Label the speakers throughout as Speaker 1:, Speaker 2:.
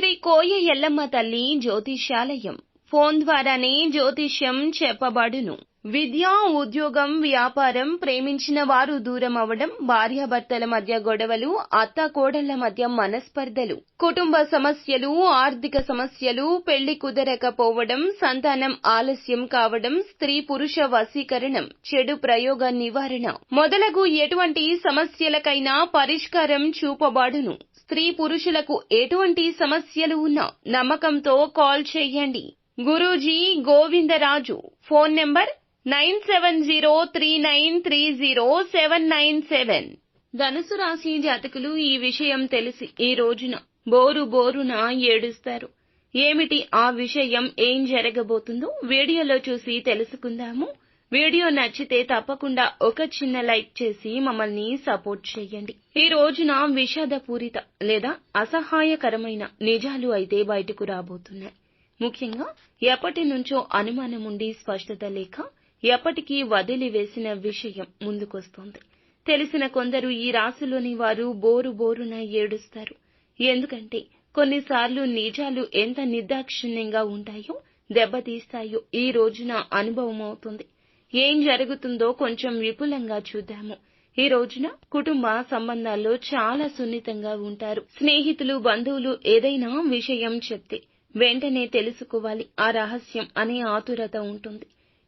Speaker 1: శ్రీ కోయ ఎల్లమ్మ తల్లి జ్యోతిష్యాలయం ఫోన్ ద్వారానే జ్యోతిష్యం చెప్పబడును. విద్య, ఉద్యోగం, వ్యాపారం, ప్రేమించిన వారు దూరం అవడం, భార్యాభర్తల మధ్య గొడవలు, అత్తాకోడళ్ల మధ్య మనస్పర్ధలు, కుటుంబ సమస్యలు, ఆర్థిక సమస్యలు, పెళ్లి కుదరకపోవడం, సంతానం ఆలస్యం కావడం, స్త్రీ పురుష వశీకరణం, చెడు ప్రయోగ నివారణ మొదలగు ఎటువంటి సమస్యలకైనా పరిష్కారం చూపబడును. స్త్రీ పురుషులకు ఎటువంటి సమస్యలు ఉన్నా నమ్మకంతో కాల్ చేయండి. గురూజీ గోవిందరాజు. Phone number 9703930797. ధనుసు రాశి జాతకులు ఈ విషయం తెలిసి ఈ రోజున బోరున ఏడుస్తారు. ఏమిటి ఆ విషయం, ఏం జరగబోతుందో వీడియోలో చూసి తెలుసుకుందాము. వీడియో నచ్చితే తప్పకుండా ఒక చిన్న లైక్ చేసి మమ్మల్ని సపోర్ట్ చేయండి. ఈ రోజున విషాదపూరిత లేదా అసహాయకరమైన నిజాలు అయితే బయటకు రాబోతున్నాయి. ముఖ్యంగా ఎప్పటి నుంచో అనుమానం ఉండి స్పష్టత లేక ఎప్పటికీ వదిలివేసిన విషయం ముందుకొస్తోంది. తెలిసిన కొందరు ఈ రాశిలోని వారు బోరున ఏడుస్తారు. ఎందుకంటే కొన్నిసార్లు నిజాలు ఎంత నిర్దాక్షిణ్యంగా ఉంటాయో, దెబ్బతీస్తాయో ఈ రోజున అనుభవం అవుతుంది. ఏం జరుగుతుందో కొంచెం విపులంగా చూద్దాము. ఈ రోజున కుటుంబ సంబంధాల్లో చాలా సున్నితంగా ఉంటారు. స్నేహితులు, బంధువులు ఏదైనా విషయం చెప్తే వెంటనే తెలుసుకోవాలి ఆ రహస్యం అనే ఆతురత ఉంటుంది.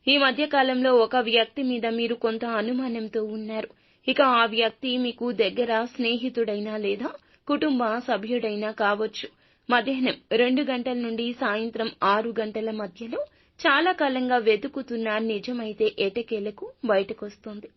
Speaker 1: ఈ మధ్య కాలంలో ఒక వ్యక్తి మీద మీరు కొంత అనుమానంతో ఉన్నారు. ఇక ఆ వ్యక్తి మీకు దగ్గర స్నేహితుడైనా లేదా కుటుంబ సభ్యుడైనా కావచ్చు. మధ్యాహ్నం 2 గంటల నుండి సాయంత్రం 6 గంటల మధ్యలో చాలా కాలంగా వెతుకుతున్న నిజమైతే ఎటకేలకు బయటకొస్తుంది.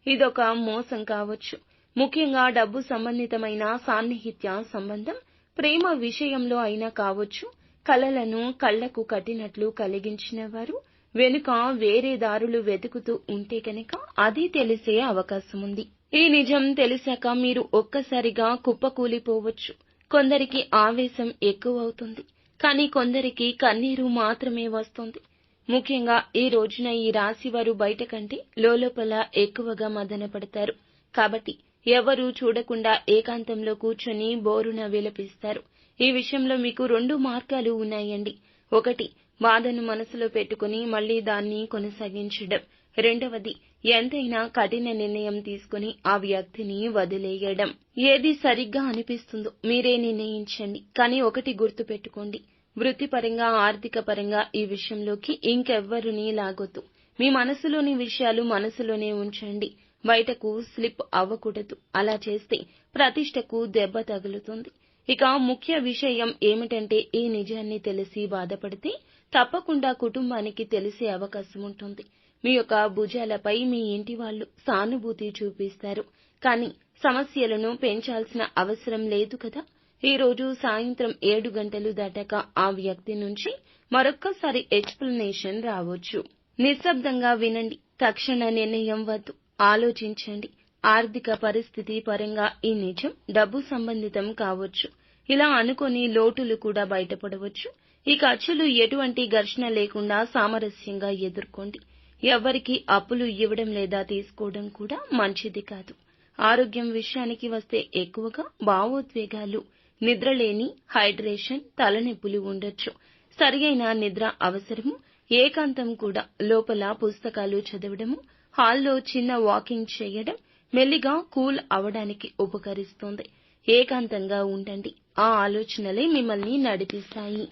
Speaker 1: ఇదొక మోసం కావచ్చు. ముఖ్యంగా డబ్బు సంబంధితమైన సాన్నిహిత్య సంబంధం, ప్రేమ విషయంలో అయినా కావచ్చు. కలలను కళ్లకు కట్టినట్లు కలిగించిన వారు వెనుక వేరే దారులు వెతుకుతూ ఉంటే కనుక అది తెలిసే అవకాశం ఉంది. ఈ నిజం తెలిసాక మీరు ఒక్కసారిగా కుప్పకూలిపోవచ్చు. కొందరికి ఆవేశం ఎక్కువవుతుంది, కానీ కొందరికి కన్నీరు మాత్రమే వస్తుంది. ముఖ్యంగా ఈ రోజున ఈ రాశి వారు బయట కంటే లోపల ఎక్కువగా మదన పడతారు. కాబట్టి ఎవరూ చూడకుండా ఏకాంతంలో కూర్చొని బోరున విలపిస్తారు. ఈ విషయంలో మీకు 2 మార్గాలు ఉన్నాయండి. ఒకటి, బాధను మనసులో పెట్టుకుని మళ్లీ దాన్ని కొనసాగించడం. రెండవది, ఎంతైనా కఠిన నిర్ణయం తీసుకుని ఆ వ్యక్తిని వదిలేయడం. ఏది సరిగ్గా అనిపిస్తుందో మీరే నిర్ణయించండి. కానీ ఒకటి గుర్తు పెట్టుకోండి, వృత్తిపరంగా, ఆర్థిక పరంగా ఈ విషయంలోకి ఇంకెవ్వరినీ లాగొద్దు. మీ మనసులోని విషయాలు మనసులోనే ఉంచండి. బయటకు స్లిప్ అవ్వకూడదు. అలా చేస్తే ప్రతిష్టకు దెబ్బ తగులుతుంది. ఇక ముఖ్య విషయం ఏమిటంటే ఈ నిజాన్ని తెలిసి బాధపడితే తప్పకుండా కుటుంబానికి తెలిసే అవకాశం ఉంటుంది. మీ యొక్క భుజాలపై మీ ఇంటి వాళ్ళు సానుభూతి చూపిస్తారు. కానీ సమస్యలను పెంచాల్సిన అవసరం లేదు కదా. ఈ రోజు సాయంత్రం 7 గంటలు దాటాక ఆ వ్యక్తి నుంచి మరొక్కసారి ఎక్స్ప్లెనేషన్ రావచ్చు. నిశ్శబ్దంగా వినండి. తక్షణ నిర్ణయం వద్దు. ఆలోచించండి. ఆర్థిక పరిస్థితి పరంగా ఈ నిజం డబ్బు సంబంధితం కావచ్చు. ఇలా అనుకొని లోటులు కూడా బయటపడవచ్చు. ఈ ఖర్చులు ఎటువంటి ఘర్షణ లేకుండా సామరస్యంగా ఎదుర్కోండి. ఎవ్వరికీ అప్పులు ఇవ్వడం లేదా తీసుకోవడం కూడా మంచిది కాదు. ఆరోగ్యం విషయానికి వస్తే ఎక్కువగా భావోద్వేగాలు, నిద్రలేని, హైడ్రేషన్, తలనొప్పులు ఉండొచ్చు. సరియైన నిద్ర అవసరము. ఏకాంతం కూడా. లోపల పుస్తకాలు చదవడము, హాల్లో చిన్న వాకింగ్ చేయడం మెల్లిగా కూల్ అవడానికి ఉపకరిస్తుంది. ఏకాంతంగా ఉండండి. ఆ ఆలోచనలే మిమ్మల్ని నడిపిస్తాయి.